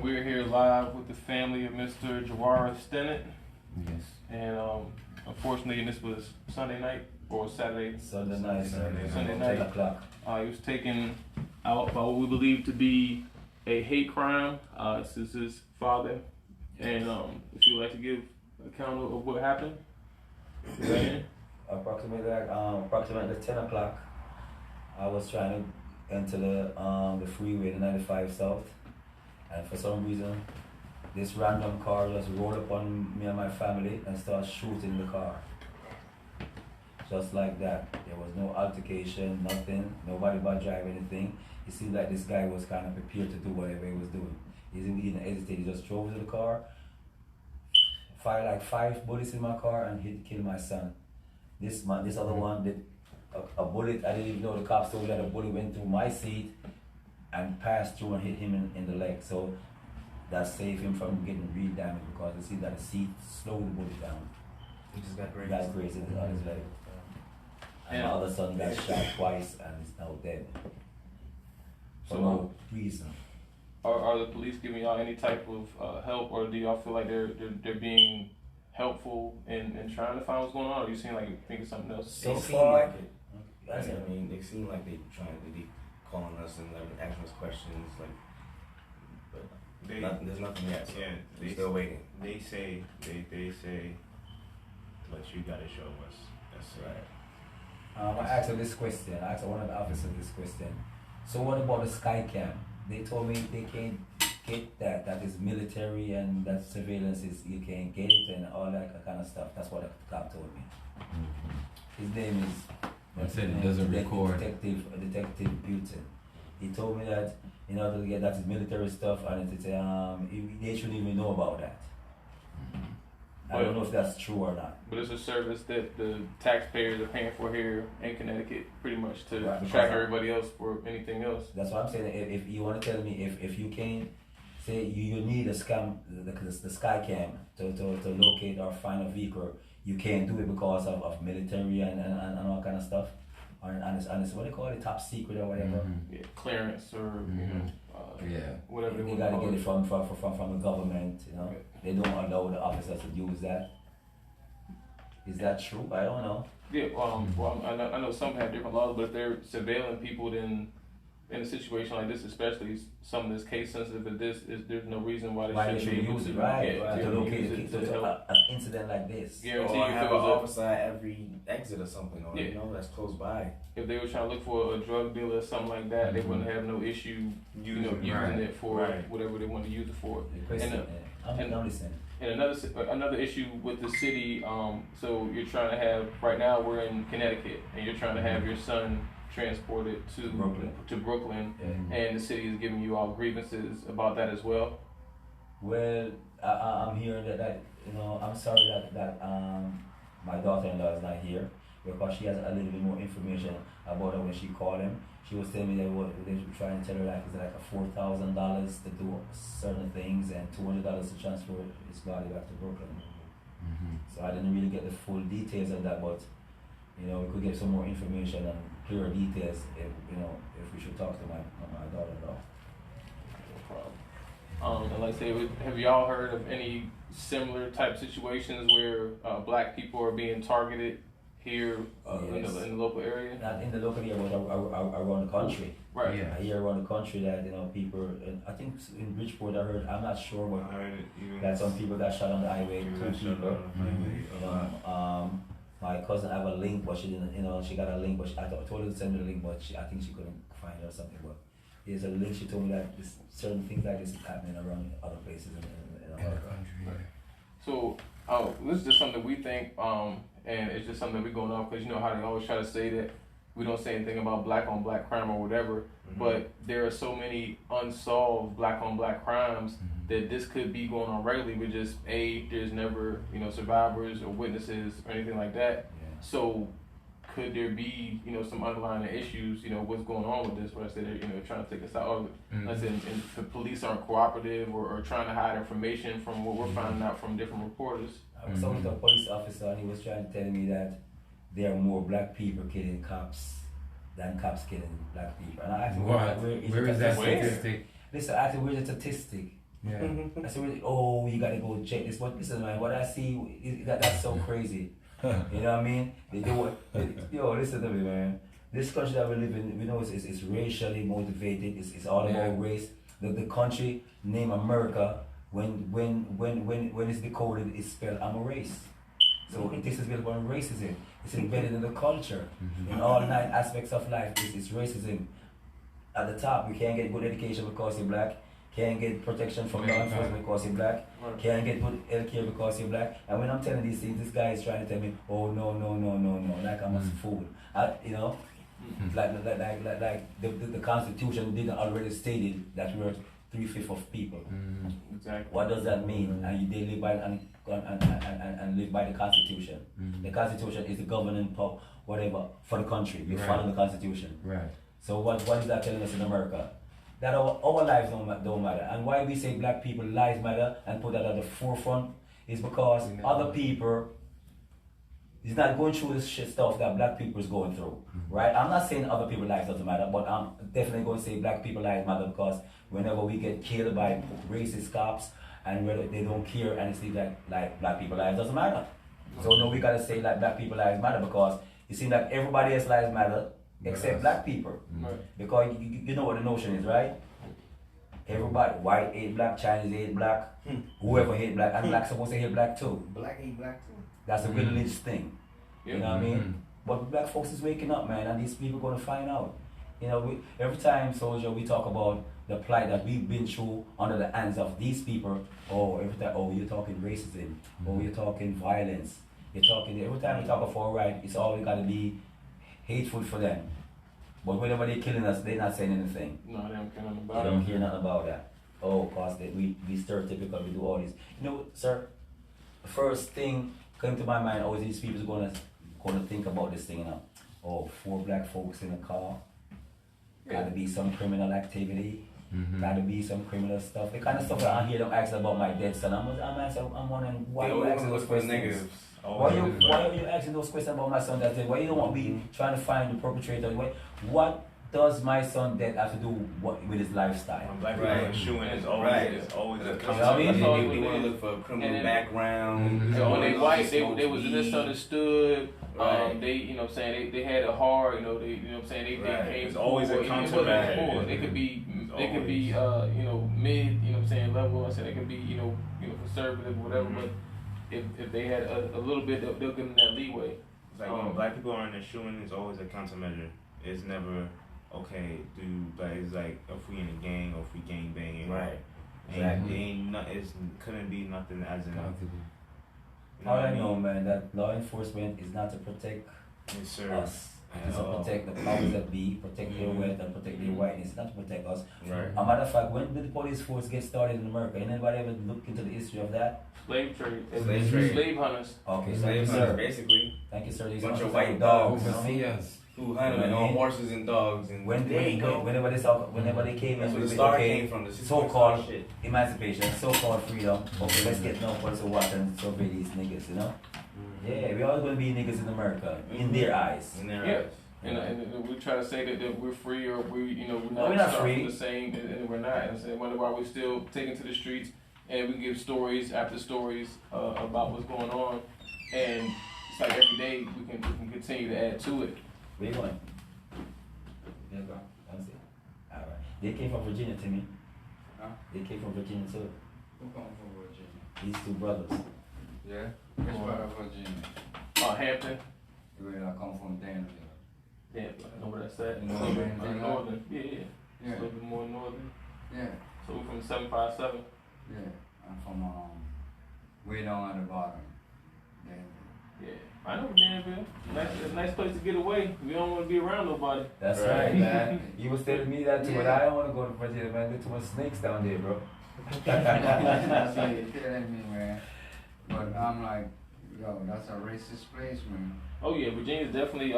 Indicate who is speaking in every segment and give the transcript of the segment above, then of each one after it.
Speaker 1: we're here live with the family of Mr. Jawara Stennett.
Speaker 2: Yes.
Speaker 1: And unfortunately, this was Sunday night or Saturday?
Speaker 3: Sunday night.
Speaker 1: Sunday night.
Speaker 3: 10 o'clock.
Speaker 1: He was taken out by what we believe to be a hate crime. This is his father. And if you would like to give an account of what happened.
Speaker 3: Approximately 10 o'clock, I was trying to enter the freeway, the 95 South, and for some reason, this random car just rolled up on me and my family and started shooting the car. Just like that. There was no altercation, nothing, nobody but drive anything. It seemed like this guy was kind of prepared to do whatever he was doing. He didn't hesitate, he just drove to the car, fired like 5 bullets in my car and killed my son. This other one did a bullet. I didn't even know the cops told me that a bullet went through my seat and passed through and hit him in the leg. So that saved him from getting real damage because you see that the seat slowed the bullet down.
Speaker 2: He just got grazed.
Speaker 3: Got grazed on his leg. And my other son got shot twice and is now dead. For no reason.
Speaker 1: Are the police giving y'all any type of help, or do y'all feel like they're being helpful in trying to find what's going on, or you seem like you're thinking something else?
Speaker 2: So far, like it. I mean, they seem like they trying to be calling us and like asking us questions, like, but there's nothing yet. So
Speaker 4: yeah,
Speaker 2: we're still waiting.
Speaker 4: They say, but you gotta show us. That's right.
Speaker 3: I asked her this question. I asked one of the officers this question. So what about the sky cam? They told me they can't get that. That is military and that surveillance is you can't get it and all that kind of stuff. That's what the cop told me. His name is.
Speaker 5: I said it doesn't record.
Speaker 3: Detective Butin. He told me that in order to get that is military stuff and they shouldn't even know about that. I don't know if that's true or not.
Speaker 1: But it's a service that the taxpayers are paying for here in Connecticut, pretty much to
Speaker 3: Right,
Speaker 1: track everybody else for anything else.
Speaker 3: That's what I'm saying. If you want to tell me if you can say you need a scam the sky cam to locate or find a vehicle, you can't do it because of military and all kind of stuff. And it's what they call it, top secret or whatever.
Speaker 1: Yeah, clearance or whatever.
Speaker 3: You gotta get it from the government. You know, they don't allow the officers to use that. Is that true? I don't know.
Speaker 1: Yeah, well, I know some have different laws, but if they're surveilling people, then in a situation like this, especially some of this case sensitive as this, there's no reason why they shouldn't be able
Speaker 3: use
Speaker 1: to
Speaker 3: it, right?
Speaker 1: to
Speaker 3: locate
Speaker 1: use
Speaker 3: it
Speaker 1: to help.
Speaker 3: an incident like this.
Speaker 1: Guarantee
Speaker 2: Or
Speaker 1: you,
Speaker 2: have
Speaker 1: if
Speaker 2: an
Speaker 1: it was
Speaker 2: officer at every exit or something, or you know, that's close by.
Speaker 1: if they were trying to look for a drug dealer or something like that, they wouldn't have no issue, using it for whatever they want to use it for. And another issue with the city, so you're trying to have, right now we're in Connecticut, and you're trying to have your son transported to Brooklyn, and the city is giving you all grievances about that as well.
Speaker 3: Well, I'm hearing that I'm sorry that my daughter-in-law is not here because she has a little bit more information about her when she called him. She was telling me that they were trying to tell her it's like $4,000 to do certain things and $200 to transfer his body back to Brooklyn. So I didn't really get the full details of that, but we could get some more information and clearer details if we should talk to my daughter-in-law.
Speaker 1: No problem. And like I say, have y'all heard of any similar type situations where black people are being targeted here in the local area?
Speaker 3: Not in the local area, but around the country.
Speaker 1: Right.
Speaker 3: I hear around the country that people. I think in Bridgeport I heard. I'm not sure, but that some people got shot on the highway. 2 people. My cousin have a link, but she didn't. She got a link, but I told her to send me the link, but I think she couldn't find it or something. But there's a link. She told me that certain things like this is happening around other places in America.
Speaker 1: Right. So this is just something we think, and it's just something that we're going off because you know how they always try to say that we don't say anything about black on black crime or whatever, but there are so many unsolved black on black crimes that this could be going on regularly, but just there's never survivors or witnesses or anything like that. So could there be some underlying issues, what's going on with this, where I say they're trying to take us out of it. Let's say and the police aren't cooperative or trying to hide information from what we're finding out from different reporters.
Speaker 3: I was talking to a police officer and he was trying to tell me that there are more black people killing cops than cops killing black people. And I asked him,
Speaker 5: where is that statistic?
Speaker 3: Listen, I asked him, where's the statistic? Yeah. I said, really, oh, you gotta go check this. But listen, man, what I see, that's so crazy. You know what I mean? Yo, listen to me, man. This country that we live in, we know it's racially motivated. It's all about race. The country named America, when it's decoded, it's spelled I'm a race. So this is built on racism. It's embedded in the culture. In all 9 aspects of life, it's racism. At the top, you can't get good education because you're black. Can't get protection from law enforcement because you're black. Can't get good healthcare because you're black. And when I'm telling these things, this guy is trying to tell me, oh no, like I'm a fool. You know, like the Constitution didn't already stated that we are 3/5 of people.
Speaker 1: Exactly.
Speaker 3: What does that mean? And they live by and live by the Constitution. The Constitution is the governing power, whatever, for the country. You follow the Constitution.
Speaker 5: Right.
Speaker 3: So what is that telling us in America? That our lives don't matter. And why we say black people lives matter and put that at the forefront is because other people is not going through this shit stuff that black people is going through. Right? I'm not saying other people's lives doesn't matter, but I'm definitely going to say black people lives matter because whenever we get killed by racist cops and whether they don't care and it seems like black people lives doesn't matter. So no, we gotta say like black people lives matter because it seems like everybody else's lives matter except black people. Because you know what the notion is, right? Everybody, white hate black, Chinese hate black, whoever hate black, and black supposed to hate black too.
Speaker 2: Black hate black too.
Speaker 3: That's a religious thing. You know what I mean? But black folks is waking up, man, and these people gonna find out. You know, every time, Soldier, we talk about the plight that we've been through under the hands of these people. Oh, every time, oh, you're talking racism. Oh, you're talking violence. Every time we talk about far right, it's always got to be hateful for them. But whenever they're killing us, they're not saying anything.
Speaker 1: No, they don't care nothing about
Speaker 3: They
Speaker 1: it.
Speaker 3: don't hear nothing about that. Oh, cause we stereotypical, we do all this. You know, sir, the first thing came to my mind, always these people are gonna think about this thing, you know. Oh, 4 black folks in a car. Gotta be some criminal activity. Gotta be some criminal stuff. The kind of stuff that I hear them asking about my dead son. I'm wondering why you asking those questions. Why are you asking those questions about my son that's dead? Why you don't want me trying to find the perpetrator? What does my son dead have to do with his lifestyle?
Speaker 4: Black people shooting is always a
Speaker 2: They want to look for a criminal background.
Speaker 1: So when they white, they was misunderstood. They, you know what I'm saying, they had it hard, you know what I'm saying, they came
Speaker 4: It's always a countermeasure.
Speaker 1: They could be you know, mid, you know what I'm saying, level. I said they could be, you know, conservative, whatever. But if they had a little bit, they'll give them that leeway.
Speaker 4: It's like when black people are in the shooting, it's always a countermeasure. It's never okay, it's like if we in a gang or if we gang banging.
Speaker 3: Right.
Speaker 4: Exactly. It couldn't be nothing as in.
Speaker 3: All I know, man, that law enforcement is not to protect us. It's to protect the powers that be, protect their wealth and protect their whiteness. It's not to protect us.
Speaker 4: Right.
Speaker 3: A matter of fact, when did the police force get started in America? Anybody ever look into the history of that?
Speaker 1: Slave trade.
Speaker 2: Slave trade.
Speaker 1: Slave hunters.
Speaker 3: Okay,
Speaker 2: Slave hunters, basically.
Speaker 3: Thank you, sir. These
Speaker 2: Bunch of
Speaker 3: hunters
Speaker 2: white
Speaker 3: are
Speaker 2: dogs.
Speaker 3: you know what I mean?
Speaker 2: Who hunted on horses and dogs and
Speaker 3: Whenever they came
Speaker 2: that's
Speaker 3: in
Speaker 2: where the
Speaker 3: with
Speaker 2: star came from. The
Speaker 3: so-called emancipation, so-called freedom. Okay, let's get no police to watch and survey these niggas, you know? Yeah, we all gonna be niggas in America, in their eyes.
Speaker 2: In their eyes.
Speaker 1: And we try to say that we're free or we're
Speaker 3: we're not free.
Speaker 1: the same, and we're not. And I wonder why we're still taken to the streets, and we can give stories after stories about what's going on, and it's like every day we can continue to add to it.
Speaker 3: Where you going? Yeah, go. That's it. All right. They came from Virginia, Timmy.
Speaker 6: Huh?
Speaker 3: They came from Virginia too.
Speaker 6: Who come from Virginia?
Speaker 3: These 2 brothers.
Speaker 6: Yeah? Which part of Virginia?
Speaker 1: Hampton.
Speaker 6: Where I come from, Danville.
Speaker 1: Yeah, I know where that's at.
Speaker 6: Northern.
Speaker 1: Northern. Yeah.
Speaker 6: Yeah.
Speaker 1: A little bit more northern.
Speaker 6: Yeah.
Speaker 1: So we're from 757.
Speaker 6: Yeah. I'm from way down at the bottom. Danville.
Speaker 1: Yeah. I know Danville. Nice place to get away. We don't want to be around nobody.
Speaker 3: That's right, man. You was telling me that too, but I don't want to go to Virginia, man. There's too much snakes down there, bro.
Speaker 6: That's what you're telling me, man. But I'm like, yo, that's a racist place, man.
Speaker 1: Oh yeah, Virginia's definitely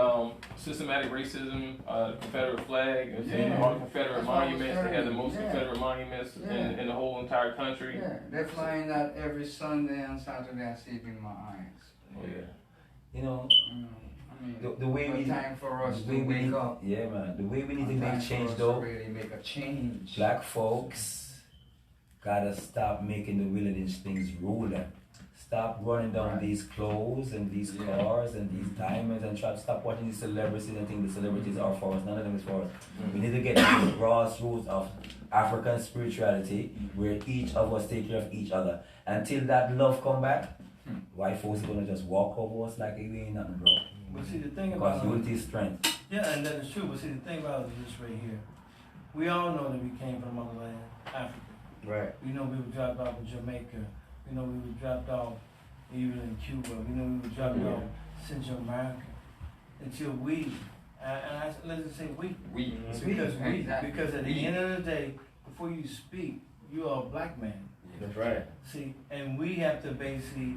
Speaker 1: systematic racism, Confederate flag, all the Confederate monuments. They have the most Confederate monuments in the whole entire country.
Speaker 6: Yeah, they're flying that every Sunday and Saturday. I see it in my eyes.
Speaker 1: Oh yeah.
Speaker 3: You know,
Speaker 6: I mean,
Speaker 3: the way we
Speaker 6: time for us
Speaker 3: the
Speaker 6: to
Speaker 3: way we
Speaker 6: wake
Speaker 3: need,
Speaker 6: up.
Speaker 3: yeah, man. The way we need to
Speaker 6: Time
Speaker 3: make
Speaker 6: for
Speaker 3: change
Speaker 6: us
Speaker 3: though.
Speaker 6: to really make a change.
Speaker 3: Black folks gotta stop making the village things rule them. Stop running down these clothes and these cars and these diamonds and try to stop watching these celebrities and think the celebrities are for us. None of them is for us. We need to get to the grassroots of African spirituality where each of us take care of each other. Until that love come back, white folks are gonna just walk over us like it ain't nothing, bro.
Speaker 7: But see the thing
Speaker 3: Because
Speaker 7: about
Speaker 3: unity is strength.
Speaker 7: yeah, and that is true. But see the thing about it is this right here. We all know that we came from motherland, Africa.
Speaker 2: Right.
Speaker 7: We know we were dropped off in Jamaica. We know we were dropped off even in Cuba. We know we were dropped off Central America. Until we, let's just say we. Because at the end of the day, before you speak, you are a black man.
Speaker 2: That's right.
Speaker 7: See, and we have to basically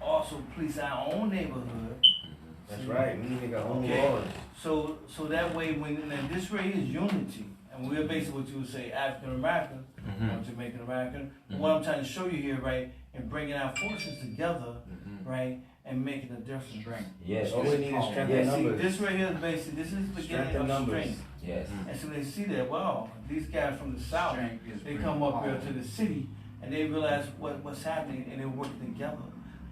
Speaker 7: also police our own neighborhood.
Speaker 2: That's right. We need to make our own laws.
Speaker 7: So that way, and this right here is unity, and we're basically what you would say African American or Jamaican American. What I'm trying to show you here, right, and bringing our forces together, right, and making a difference. Right.
Speaker 3: Yes.
Speaker 2: All we need is strength in numbers.
Speaker 7: See, this right here is basically this is the beginning of strength.
Speaker 3: Yes.
Speaker 7: And so they see that, wow, these guys from the south, they come up here to the city and they realize what's happening and they work together.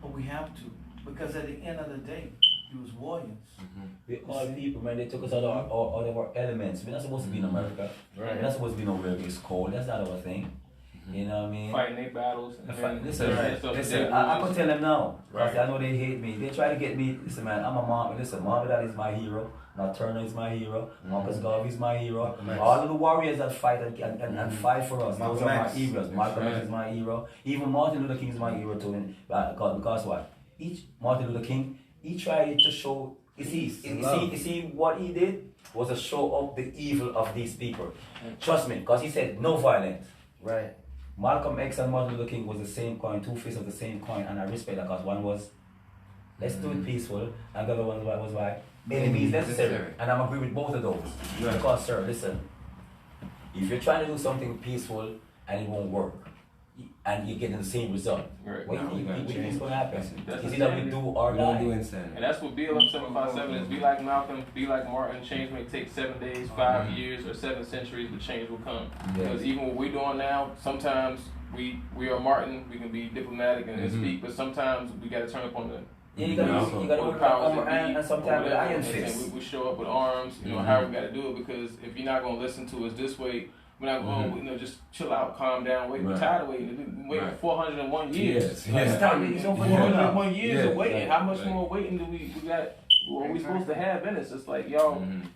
Speaker 7: But we have to, because at the end of the day, we was warriors.
Speaker 3: We all people, man, they took us out of our elements. We're not supposed to be in America.
Speaker 2: Right.
Speaker 3: We're not supposed to be nowhere where it's cold. That's not our thing. You know what I mean?
Speaker 1: Fighting their battles.
Speaker 3: Listen, I can tell them now. Because I know they hate me. They try to get me. Listen, man, I'm a mom. Listen, Mom Dad is my hero. Now Turner is my hero. Marcus Garvey is my hero. All of the warriors that fight and fight for us, those are my heroes. Malcolm X is my hero. Even Martin Luther King is my hero too. Because what? Martin Luther King, he tried to show. You see what he did was to show up the evil of these people. Trust me, because he said no violence.
Speaker 2: Right.
Speaker 3: Malcolm X and Martin Luther King was the same coin, two faces of the same coin, and I respect that because one was let's do it peaceful, and the other one was like enemies necessary. And I'm agree with both of those. Because sir, listen, if you're trying to do something peaceful and it won't work, and you're getting the same result, what do you think is going to happen? Is it that we do or die?
Speaker 1: And that's what BLM 757 is. Be like Malcolm, be like Martin. Change may take 7 days, 5 years, or 7 centuries, but change will come. Because even what we're doing now, sometimes we are Martin, we can be diplomatic and speak, but sometimes we got to turn up on the
Speaker 3: you gotta work on and sometimes with iron fist.
Speaker 1: We show up with arms, how we got to do it, because if you're not going to listen to us this way, we're not going to just chill out, calm down, wait. We're tired of waiting. We've been waiting 401 years. 401 years of waiting. How much more waiting do we got? What are we supposed to have in us? It's like, y'all, and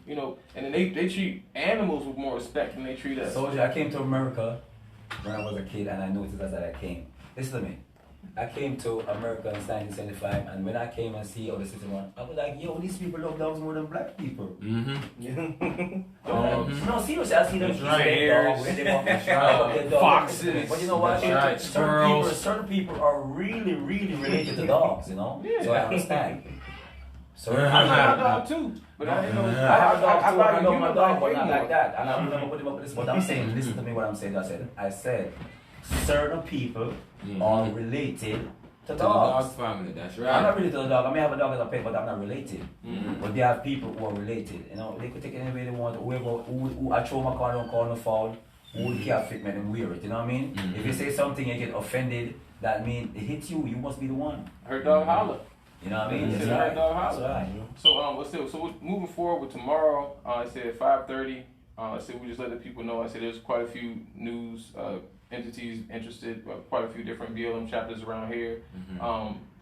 Speaker 1: then they treat animals with more respect than they treat us.
Speaker 3: Soldier, I came to America when I was a kid, and I noticed as I came. Listen to me. I came to America in 1975, and when I came and see all the system, I was like, yo, these people love dogs more than black people. No, seriously, I see them
Speaker 1: foxes.
Speaker 3: But you know what? Certain people are really, really related to dogs, So I understand. So
Speaker 1: I have a dog too, but I didn't know.
Speaker 3: I have a dog too. I love my dog, but not like that. And I'm never put him up with this. But I'm saying, listen to me. What I'm saying. I said, certain people are related to dogs.
Speaker 5: Dog family. That's right.
Speaker 3: I'm not related to the dog. I may have a dog as a pet, but I'm not related. But they have people who are related. They could take it any way they want. Who I throw my car, don't call no foul. Who can't fit me and wear it. You know what I mean? If you say something and get offended, that means it hits you. You must be the one.
Speaker 1: Her dog holler.
Speaker 3: You know what I mean?
Speaker 1: That's right. So moving forward with tomorrow, I said 5:30. I said we just let the people know. I said there's quite a few news entities interested, quite a few different BLM chapters around here.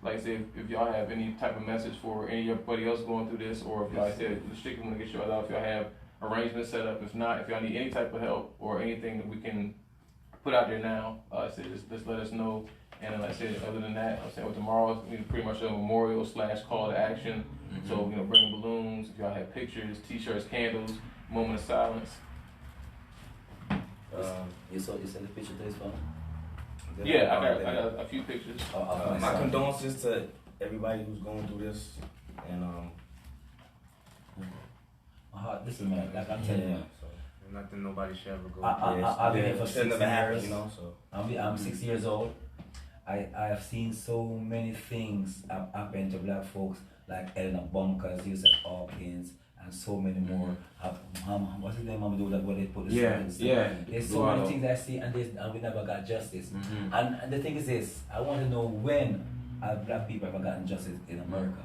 Speaker 1: Like I said, if y'all have any type of message for anybody else going through this, or if y'all said strictly want to get y'all out, if y'all have arrangements set up, if not, if y'all need any type of help or anything that we can put out there now, I said just let us know. And like I said, other than that, I'm saying with tomorrow, it's pretty much a memorial / call to action. So bring balloons. If y'all have pictures, T-shirts, candles, moment of silence.
Speaker 3: You sent the picture to his phone?
Speaker 1: Yeah, I got a few pictures.
Speaker 2: My condolences to everybody who's going through this, and
Speaker 3: listen, man, like I'm telling you.
Speaker 4: Nothing nobody should ever go.
Speaker 3: I've been here for 6 years.
Speaker 2: So
Speaker 3: I'm 6 years old. I have seen so many things happen to black folks, like Eleanor Bunkers, Yusuf Hawkins, and so many more. What's his name? Mama do that where they put the There's so many things I see, and we never got justice. And the thing is this: I want to know when have black people ever gotten justice in America,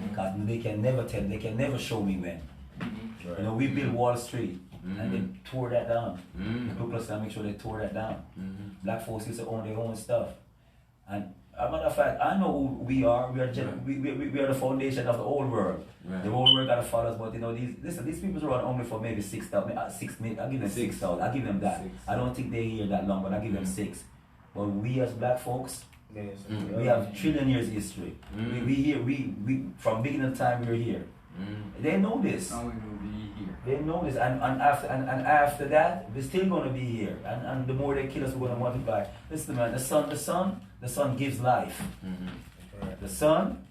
Speaker 3: because they can never tell, they can never show me when.
Speaker 5: Right.
Speaker 3: You know, we built Wall Street and they tore that down. The Ku Klux Klan make sure they tore that down. Black folks used to own their own stuff. And as a matter of fact, I know who we are. We are the foundation of the old world.
Speaker 5: Right.
Speaker 3: The old world gotta follow us, but you know, these people run only for maybe 6,000. I'll give them 6,000. I'll give them that. I don't think they're here that long, but I'll give them 6. But we as black folks, we have trillion years history. We from beginning of time we're here. They know this.
Speaker 6: Now we will be here.
Speaker 3: They know this, and after that, we're still going to be here. And the more they kill us, we're going to multiply. Listen, man, the sun gives life. The sun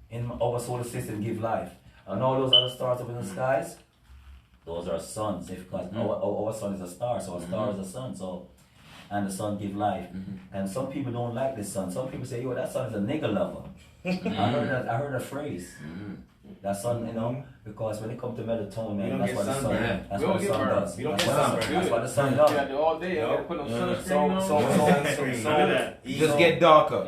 Speaker 3: in our solar system gives life, and all those other stars up in the skies, those are suns. Because our sun is a star, so a star is a sun. So, and the sun gives life. And some people don't like the sun. Some people say, "Yo, that sun is a nigger lover." I heard that phrase. That sun, you know, because when it comes to melatonin, man, that's what the sun does. That's what the sun does. That's what the sun does.
Speaker 1: You got to do all day. You got to put on sunscreen on.
Speaker 5: Just get darker.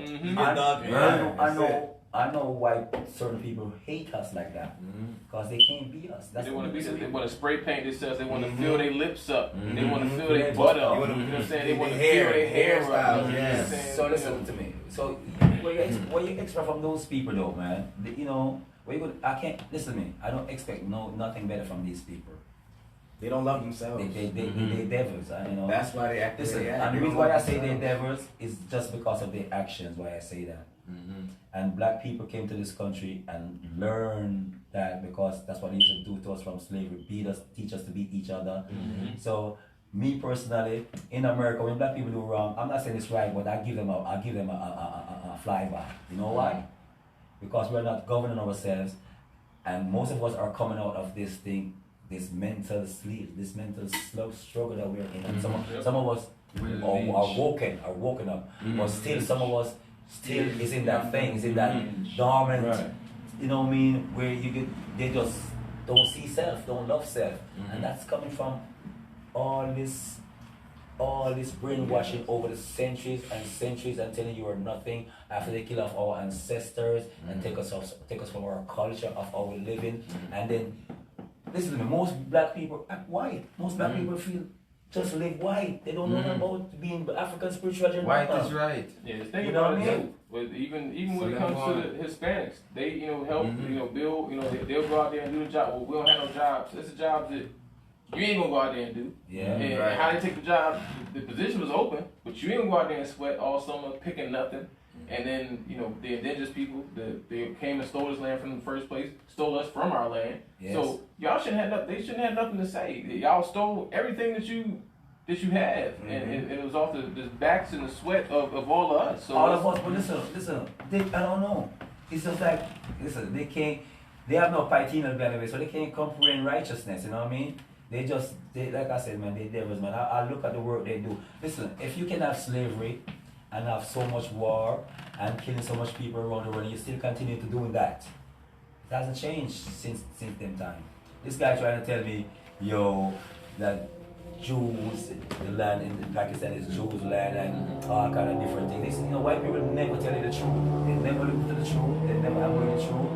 Speaker 3: I know why certain people hate us like that. Because they can't be us.
Speaker 1: They want to be. They want to spray paint themselves. They want to fill their lips up. They want to fill their butt up. You know what I'm saying? They want to fill their hair up.
Speaker 3: So listen to me. So what you expect from those people, though, man? You know. I can't listen to me. I don't expect nothing better from these people.
Speaker 2: They don't love themselves.
Speaker 3: They devils. You know.
Speaker 2: That's why they act.
Speaker 3: Listen, and the reason why I say they're devils is just because of their actions. Why I say that. And black people came to this country and learned that because that's what they used to do to us from slavery: beat us, teach us to beat each other. So me personally, in America, when black people do wrong, I'm not saying it's right, but I give them a flyby. You know why? Because we're not governing ourselves, and most of us are coming out of this thing, this mental sleep, this mental struggle that we're in. And some of us are woken up, but still some of us still is in that thing, is in that dormant, you know what I mean, where they just don't see self, don't love self, and that's coming from all this brainwashing over the centuries and centuries and telling you are nothing after they kill off our ancestors and take us from our culture of our living. And then listen to me, most black people act white. Most black people just live white. They don't know about being African spiritual.
Speaker 5: White is right.
Speaker 1: Yeah, think about it too. But even when it comes to the Hispanics, they help build. They'll go out there and do the job. Well, we don't have no jobs. It's a job that you ain't gonna go out there and do. And how they take the job, the position was open, but you ain't gonna go out there and sweat all summer picking nothing. And then, the indigenous people, they came and stole this land from the first place, stole us from our land. Yes. So y'all they shouldn't have nothing to say. Y'all stole everything that you have, and it was off the backs and the sweat of all of us. So
Speaker 3: all of us, but listen, I don't know. It's just like, listen, they have no piety in the anyway, so they can't comprehend righteousness, you know what I mean? They like I said, man, they devils, man. I look at the work they do. Listen, if you can have slavery and have so much war and killing so much people around the world, and you still continue to doing that, it hasn't changed since them time. This guy trying to tell me, that Jews, the land in Pakistan is Jews' land and all kind of different things. White people never tell you the truth. They never look to the truth. They never have the truth.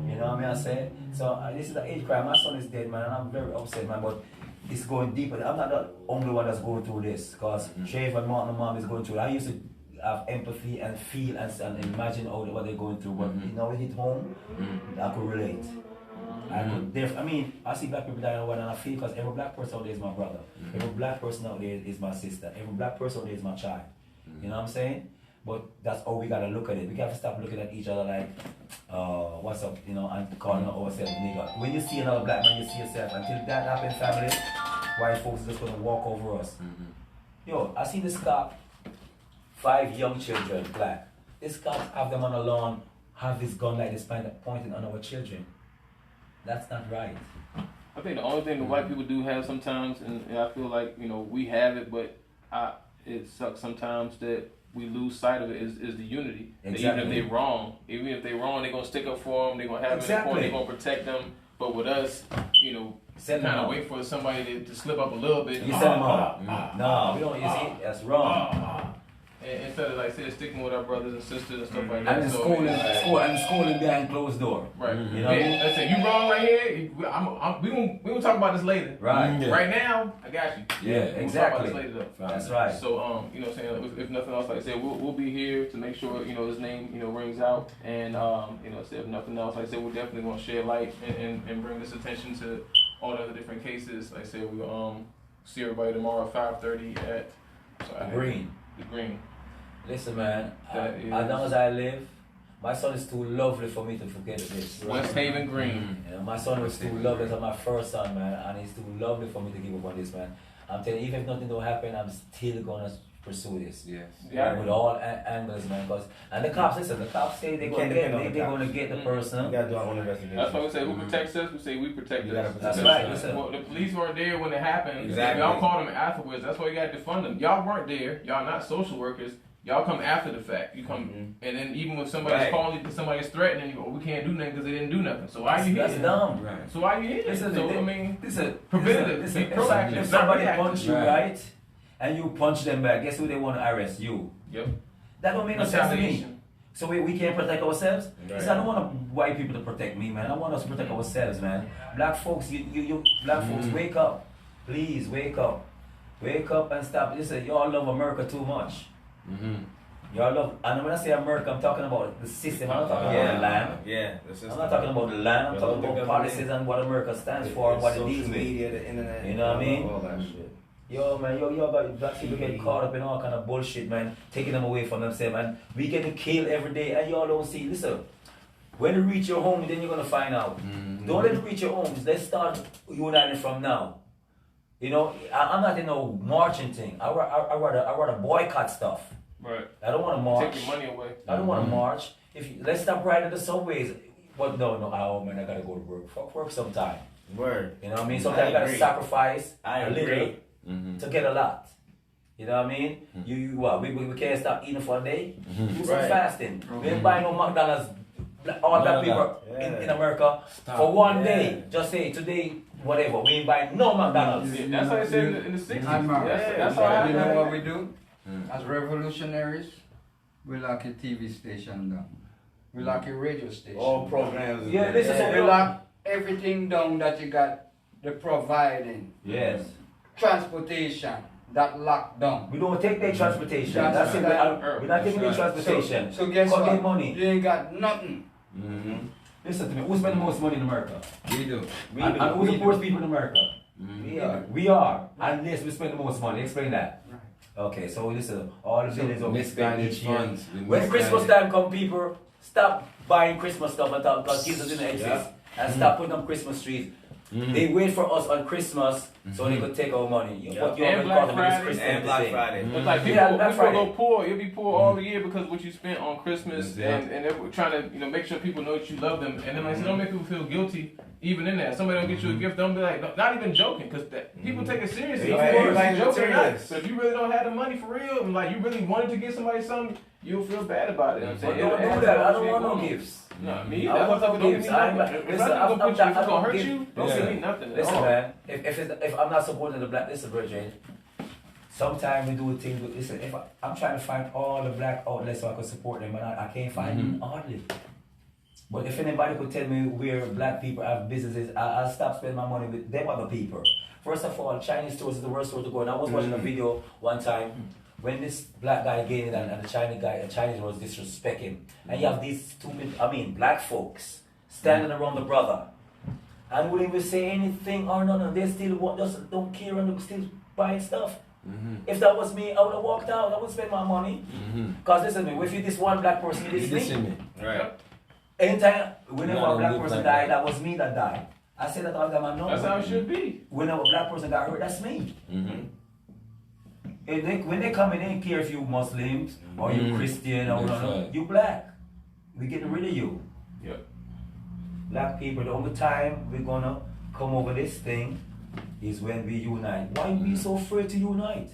Speaker 3: You know what I say? So this is a hate crime. My son is dead, man, and I'm very upset, man. But it's going deeper. I'm not the only one that's going through this, because Shave and Martin and Mom is going through it. I used to have empathy and feel and imagine what they're going through, but when it hit home, I could relate. I see black people dying and I feel, because every black person out there is my brother. Every black person out there is my sister. Every black person out there is my child. You know what I'm saying? But that's how we gotta look at it. We gotta stop looking at each other like, what's up, and calling ourselves nigga. When you see another black man, you see yourself. Until that happens, family, white folks are just gonna walk over us. I see this cop, 5 young children, black. This cop have them on the lawn, have this gun like this pointing on our children. That's not right.
Speaker 1: I think the only thing the white people do have sometimes, and I feel like, we have it, but it sucks sometimes that we lose sight of it, is the unity. Exactly. Even if they're wrong, they're going to stick up for them, they're going to have them in the corner, they're going to protect them. But with us, you know,
Speaker 3: Send them
Speaker 1: kind of
Speaker 3: out.
Speaker 1: wait for somebody to slip up a little bit.
Speaker 3: You send them out. No, we don't. You see, that's wrong.
Speaker 1: And instead of like say sticking with our brothers and sisters and stuff like that.
Speaker 3: And
Speaker 1: So,
Speaker 3: schooling behind closed door.
Speaker 1: right.
Speaker 3: You know what I mean?
Speaker 1: Let's say you wrong right here. We gonna talk about this later.
Speaker 3: Right.
Speaker 5: Yeah.
Speaker 1: Right now, I got you.
Speaker 3: Yeah,
Speaker 1: We'll talk
Speaker 3: exactly.
Speaker 1: about this later though.
Speaker 3: That's right.
Speaker 1: So you know what I'm saying, if nothing else, like I said, we'll be here to make sure, you know, his name, you know, rings out, and you know, if nothing else, like I said, we're definitely gonna shed light and bring this attention to all the other different cases. Like I said, we'll see everybody tomorrow at 5:30 at
Speaker 3: Green.
Speaker 1: The Green.
Speaker 3: Listen, man.
Speaker 1: That
Speaker 3: As
Speaker 1: is-
Speaker 3: long as I live, my son is too lovely for me to forget this.
Speaker 1: West Haven Green.
Speaker 3: You know, my son was too lovely. That's my first son, man, and he's too lovely for me to give up on this, man. I'm telling you, even if nothing don't happen, I'm still gonna pursue this.
Speaker 5: Yes.
Speaker 1: Yeah.
Speaker 3: With all angles, man. And the cops, listen, the cops say they're gonna get, they're gonna get the
Speaker 2: We
Speaker 3: person.
Speaker 2: gotta do our own investigation.
Speaker 1: That's why we say who protects us. We say we protect
Speaker 2: You gotta
Speaker 1: us.
Speaker 2: protect
Speaker 3: That's right.
Speaker 2: us.
Speaker 3: Listen.
Speaker 1: Well, the police weren't there when it happened.
Speaker 2: Exactly.
Speaker 1: Y'all called them afterwards. That's why you got to defund them. Y'all weren't there. Y'all not social workers. Y'all come after the fact. You come, and then even when somebody's
Speaker 2: Right.
Speaker 1: calling you, somebody's threatening you, we can't do nothing because they didn't do nothing. So why are you
Speaker 3: That's
Speaker 1: here?
Speaker 3: dumb.
Speaker 5: Right.
Speaker 1: So why are you here?
Speaker 3: Listen,
Speaker 1: So
Speaker 3: they-
Speaker 1: I mean,
Speaker 3: Listen,
Speaker 1: preventative.
Speaker 3: listen,
Speaker 1: Be proactive.
Speaker 3: if somebody
Speaker 1: not
Speaker 3: punch you,
Speaker 5: Right.
Speaker 3: right, and you punch them back, guess who they want to arrest? You.
Speaker 1: Yep.
Speaker 3: That don't make no sense to me.
Speaker 1: Retaliation.
Speaker 3: So we can't protect ourselves?
Speaker 2: Right.
Speaker 3: Listen, I don't want white people to protect me, man. I want us to protect ourselves, man. Black folks, you black folks, wake up. Please, wake up. Wake up and stop. Listen, y'all love America too much. Y'all love, and when I say America, I'm talking about the system. I'm not talking about the land.
Speaker 2: Yeah.
Speaker 3: I'm not talking about the land. I'm
Speaker 2: Yeah,
Speaker 3: talking
Speaker 2: the
Speaker 3: about
Speaker 2: government.
Speaker 3: policies and what America stands for and what it
Speaker 2: Social
Speaker 3: deals with.
Speaker 2: media, the internet.
Speaker 3: You know what I mean?
Speaker 2: All that shit.
Speaker 3: Yo, man, y'all got black people get caught up in all kind of bullshit, man. Taking them away from themselves, and we getting killed every day, and y'all don't see. Listen, when you reach your home, then you're gonna find out. Don't let it reach your homes. Let's start uniting from now. You know, I'm not in no marching thing. I rather boycott stuff.
Speaker 1: Right.
Speaker 3: I don't want to march.
Speaker 1: Take your money away.
Speaker 3: I don't want to march. Let's stop riding the subways. But no, oh man, I gotta go to work. Fuck work sometime.
Speaker 2: Word.
Speaker 3: You know what I mean? Sometimes you gotta
Speaker 2: agree.
Speaker 3: sacrifice
Speaker 2: I
Speaker 3: a
Speaker 2: agree.
Speaker 3: little to get a lot. You know what I mean? You what? We can't stop eating for a day. Do some
Speaker 2: Right.
Speaker 3: fasting. We ain't buying no McDonald's. All black people in America for one day. Just say today, whatever. We ain't buying no McDonald's.
Speaker 1: Yeah, that's how I said in the 60s. That's how I
Speaker 6: You know
Speaker 1: had
Speaker 6: what we do? As revolutionaries, we lock a TV station down. We lock a radio station.
Speaker 2: All programs.
Speaker 3: Yeah, this is
Speaker 6: We lock everything down that you got the providing.
Speaker 3: Yes.
Speaker 6: Transportation, that lockdown.
Speaker 3: We don't take their transportation.
Speaker 6: That's
Speaker 3: That's it.
Speaker 6: right.
Speaker 3: We're not taking their transportation.
Speaker 6: So guess
Speaker 3: Cut
Speaker 6: what?
Speaker 3: their money.
Speaker 6: You ain't got nothing.
Speaker 3: Listen to me. Who spend the most money in America?
Speaker 5: We do.
Speaker 3: And who's the poorest people in America?
Speaker 6: We are.
Speaker 3: We are. And yes, we spend the most money. Explain that. Okay, so listen, all the billions of
Speaker 5: Misguided funds.
Speaker 3: When Christmas time come, people stop buying Christmas stuff and talk because Jesus didn't exist, and stop putting up Christmas trees. They wait for us on Christmas so they could take our money. What you
Speaker 1: And
Speaker 3: always
Speaker 1: Black
Speaker 3: call them is
Speaker 1: Friday.
Speaker 3: Christmas
Speaker 2: And Black
Speaker 3: Day.
Speaker 2: Friday.
Speaker 1: It's like people,
Speaker 3: Yeah, Black
Speaker 1: people
Speaker 3: Friday.
Speaker 1: go poor. You'll be poor all the year because what you spent on Christmas,
Speaker 5: Yeah.
Speaker 1: and they're trying to make sure people know that you love them. And then like, so don't make people feel guilty even in that. Somebody don't get you a gift, don't be like, not even joking, because people take it seriously.
Speaker 2: Right,
Speaker 1: Of course,
Speaker 2: everybody's
Speaker 1: you joking or not.
Speaker 2: materialist.
Speaker 1: So if you really don't have the money for real, and like you really wanted to get somebody something, you'll feel bad about it. You know what I'm
Speaker 3: But
Speaker 1: saying?
Speaker 3: don't do that. I don't want no gifts.
Speaker 1: No, me.
Speaker 3: I
Speaker 1: That's
Speaker 3: want
Speaker 1: what
Speaker 3: no
Speaker 1: I'm don't give me
Speaker 3: gifts.
Speaker 1: nothing.
Speaker 3: I'm-
Speaker 1: If
Speaker 3: listen,
Speaker 1: I
Speaker 3: I'm
Speaker 1: don't put you, if
Speaker 3: not-
Speaker 1: it's
Speaker 3: I
Speaker 1: gonna
Speaker 3: don't
Speaker 1: hurt
Speaker 3: give-
Speaker 1: you, don't give me nothing. at
Speaker 3: Listen,
Speaker 1: all.
Speaker 3: man. If I'm not supporting the black, listen, Virgin. Sometimes we do things. Listen, if I'm trying to find all the black outlets so I can support them, but I can't find them hardly. But if anybody could tell me where black people have businesses, I'll stop spending my money with them other people. First of all, Chinese stores is the worst store to go. And I was watching a video one time when this black guy gained it and the Chinese was disrespecting. And you have these stupid, black folks standing around the brother and wouldn't even say anything or nothing. They still just don't care and they still buying stuff. If that was me, I would have walked out. I would spend my money. Because listen to me, if you this one black person, you this me.
Speaker 2: Right.
Speaker 3: Anytime, whenever
Speaker 5: No,
Speaker 3: a black
Speaker 5: no,
Speaker 3: person
Speaker 5: black
Speaker 3: died, that was me that died. I say that all the time, I know.
Speaker 1: That's how it should be.
Speaker 3: Whenever a black person got hurt, that's me. And when they come in, they don't care if you Muslims or you Christian or
Speaker 5: That's
Speaker 3: whatever.
Speaker 5: right.
Speaker 3: You black. We getting rid of you.
Speaker 1: Yep.
Speaker 3: Black people, the only time we're gonna come over this thing is when we unite. Why we so afraid to unite?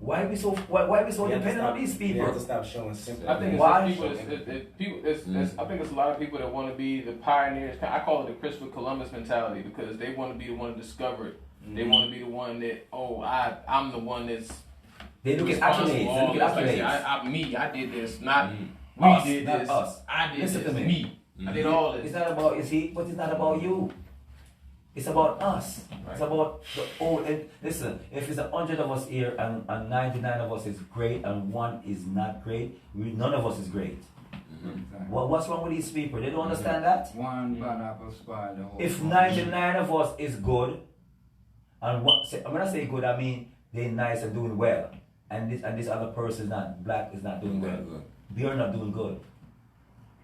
Speaker 3: Why we so dependent on these
Speaker 2: We
Speaker 3: people?
Speaker 2: have to stop showing sympathy.
Speaker 1: I think it's
Speaker 3: Why?
Speaker 1: just people. I think it's a lot of people that want to be the pioneers. I call it the Christopher Columbus mentality because they want to be the one to discover it. They want to be the one that I'm the one that's.
Speaker 3: They look at
Speaker 1: responsible.
Speaker 3: accolades. They look at
Speaker 1: I
Speaker 3: accolades.
Speaker 1: did this, not we
Speaker 3: Us,
Speaker 1: did
Speaker 3: not
Speaker 1: this.
Speaker 3: us.
Speaker 1: I did
Speaker 3: Listen
Speaker 1: this.
Speaker 3: to me.
Speaker 1: Me. I did all
Speaker 3: It's
Speaker 1: this.
Speaker 3: not about but it's not about you. It's about us. It's about the old. And listen, if it's 100 of us here and 99 of us is great and 1 is not great, none of us is great.
Speaker 6: Exactly.
Speaker 3: What's wrong with these people? They don't understand that.
Speaker 6: One bad apple spoil the whole.
Speaker 3: If 99 of us is good, and when I say good, I mean they're nice and doing well, and this other person is not black is not doing well. We are not doing good.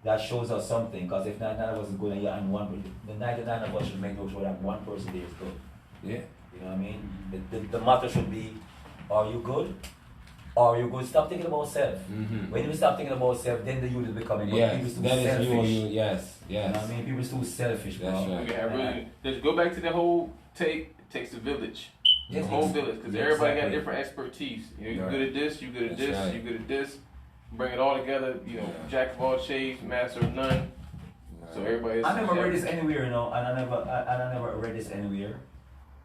Speaker 3: That shows us something, because if 99 of us is good and the 99 of us should make sure that one person there is good.
Speaker 5: Yeah.
Speaker 3: You know what I mean? The matter should be, are you good? Are you good? Stop thinking about self. When you stop thinking about self, then the youth is becoming.
Speaker 5: Yes,
Speaker 3: People is too
Speaker 5: that is
Speaker 3: selfish.
Speaker 5: you. Yes,
Speaker 3: You know what I
Speaker 5: yes.
Speaker 3: mean? People is too selfish, bro.
Speaker 5: That's right.
Speaker 1: Yeah, really. Just go back to the whole takes the village.
Speaker 3: Yes,
Speaker 1: The whole
Speaker 3: ex-
Speaker 1: village, because
Speaker 3: yeah,
Speaker 1: everybody got
Speaker 3: exactly.
Speaker 1: different expertise. You're
Speaker 3: Right.
Speaker 1: good at this, you good at
Speaker 5: That's
Speaker 1: this,
Speaker 5: right.
Speaker 1: you good at this. Bring it all together,
Speaker 5: Yeah.
Speaker 1: jack of all shades, master of none. So everybody is.
Speaker 3: I never read this anywhere, and I never read this anywhere.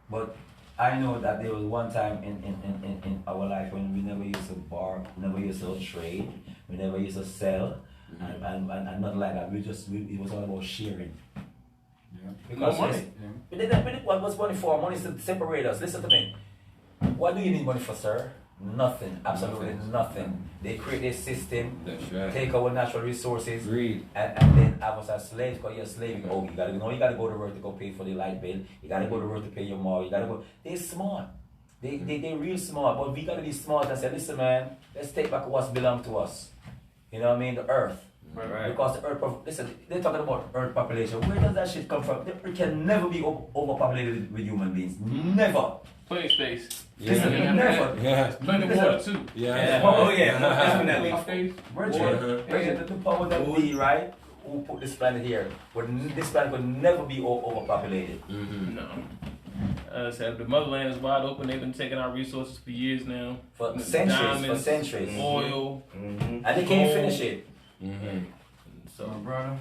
Speaker 3: But I know that there was one time in our life when we never used to bar, we never used to trade, we never used to sell, and nothing like that. It was all about sharing.
Speaker 6: Yeah.
Speaker 3: Because
Speaker 1: No money.
Speaker 3: what was money for? Money is to separate us. Listen to me. What do you need money for, sir? Nothing. Absolutely nothing. They create this system,
Speaker 5: That's right.
Speaker 3: take our natural resources,
Speaker 5: Greed.
Speaker 3: and then have us as slaves, because you're a slave. Oh, you gotta go to work to go pay for the light bill. You gotta go to work to pay your mom. You gotta go. They're smart. They real smart, but we gotta be smart and say, listen, man, let's take back what's belonged to us. You know what I mean? The earth.
Speaker 1: Right.
Speaker 3: Because the earth, listen, they're talking about earth population. Where does that shit come from? The earth can never be overpopulated with human beings. Never.
Speaker 1: Plenty of space.
Speaker 3: Listen,
Speaker 1: Yeah.
Speaker 3: never.
Speaker 5: Yeah.
Speaker 1: Plenty of water too.
Speaker 5: Yeah.
Speaker 2: Oh yeah, definitely.
Speaker 1: Space.
Speaker 3: Virgin, the power that be, right? Who put this planet here? This planet would never be overpopulated.
Speaker 1: No. As I said, the motherland is wide open. They've been taking our resources for years now.
Speaker 3: For centuries,
Speaker 1: Diamonds, oil.
Speaker 3: And they can't finish it.
Speaker 6: So, brother,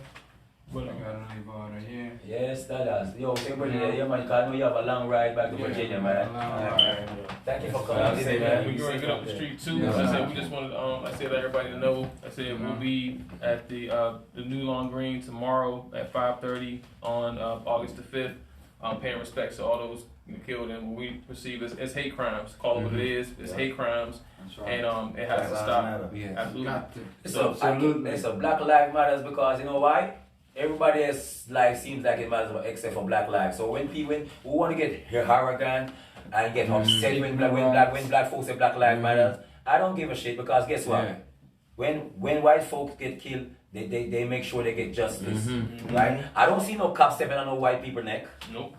Speaker 1: But,
Speaker 6: I gotta leave order here.
Speaker 3: Yes, that does. Yo, take Virginia, yeah, man, because I know you have a long ride back to Virginia, man. Thank you for coming out today, man.
Speaker 1: we're going to get up the street too.
Speaker 3: Yeah.
Speaker 1: As I said, we just wanted I said, let everybody to know. I said we'll be at the New Lawn Green tomorrow at 5:30 on August the 5th. Paying respects to all those killed and what we perceive as hate crimes. Call it what it is. It's hate crimes,
Speaker 6: That's right.
Speaker 1: and it has to stop.
Speaker 5: Yeah.
Speaker 1: Absolutely.
Speaker 6: Got to.
Speaker 3: It's a Black Lives Matters, because you know why? Everybody else life seems like it matters except for Black lives. So when people who want to get arrogant and get upset when black folks say Black Lives Matters, I don't give a shit, because guess what?
Speaker 5: Yeah.
Speaker 3: When white folks get killed, they make sure they get justice. Right? I don't see no cops stepping on no white people neck.
Speaker 1: Nope.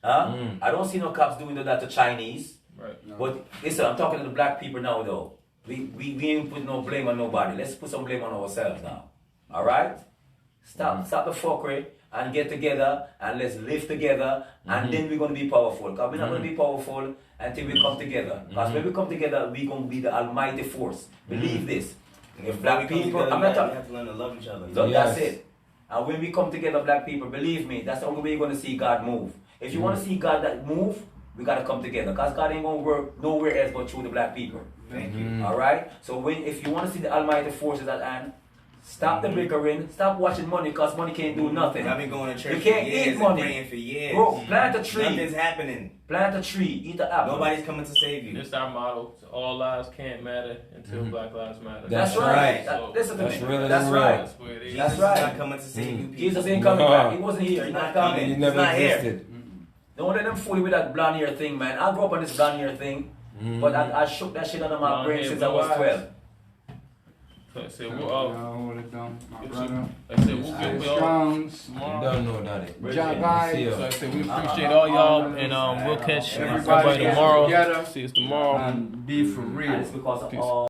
Speaker 3: Huh? I don't see no cops doing that to Chinese.
Speaker 1: Right.
Speaker 6: No.
Speaker 3: But listen, I'm talking to the black people now though. We ain't put no blame on nobody. Let's put some blame on ourselves now. Alright? Stop the fuckery and get together and let's live together, and then we're gonna be powerful. Because we're not gonna be powerful until we come together. Because when we come together, we're gonna be the almighty force. Believe this. If black people, I'm not
Speaker 2: We
Speaker 3: talking.
Speaker 2: have to learn to love each other.
Speaker 3: So
Speaker 5: Yes.
Speaker 3: that's it. And when we come together, black people, believe me, that's the only way you're going to see God move. If you want to see God that move, we got to come together. Because God ain't going to work nowhere else but through the black people.
Speaker 6: Thank you.
Speaker 3: All right? So if you want to see the almighty forces at hand, stop the bickering, stop watching money, because money can't do nothing.
Speaker 2: I've been going to church
Speaker 3: You can't
Speaker 2: for years
Speaker 3: eat
Speaker 2: and
Speaker 3: money.
Speaker 2: praying for years.
Speaker 3: Bro, plant a tree.
Speaker 2: Nothing's happening.
Speaker 3: Plant a tree. Eat the apple.
Speaker 2: Nobody's coming to save you.
Speaker 1: This our motto. All lives can't matter until Black Lives Matter.
Speaker 3: That's
Speaker 5: That's
Speaker 3: right.
Speaker 2: right.
Speaker 3: Listen to
Speaker 5: That's
Speaker 3: me.
Speaker 5: really
Speaker 3: That's
Speaker 5: real.
Speaker 3: right.
Speaker 1: That's where it is.
Speaker 3: That's
Speaker 2: Jesus
Speaker 3: right.
Speaker 2: is not coming to save you people.
Speaker 3: Jesus ain't coming back. He wasn't here. He's not coming.
Speaker 5: He
Speaker 3: He's
Speaker 5: never
Speaker 3: not here.
Speaker 5: existed.
Speaker 3: Don't let them fool you with that blonde hair thing, man. I grew up on this blonde hair thing, but I shook that shit out of my
Speaker 1: Blonde
Speaker 3: brain
Speaker 1: hair,
Speaker 3: since I was
Speaker 1: blue eyes.
Speaker 3: 12.
Speaker 1: So I said,
Speaker 6: Y'all hold it down, my brother.
Speaker 1: I said, we'll get with all
Speaker 6: Strongs.
Speaker 1: tomorrow.
Speaker 5: Don't know that.
Speaker 6: Job guys.
Speaker 5: See ya.
Speaker 1: So I said, we appreciate all y'all, and we'll catch
Speaker 6: Everybody
Speaker 1: everybody tomorrow.
Speaker 6: together.
Speaker 1: See us tomorrow.
Speaker 6: And be for real.
Speaker 3: And it's because of
Speaker 1: Peace.
Speaker 3: all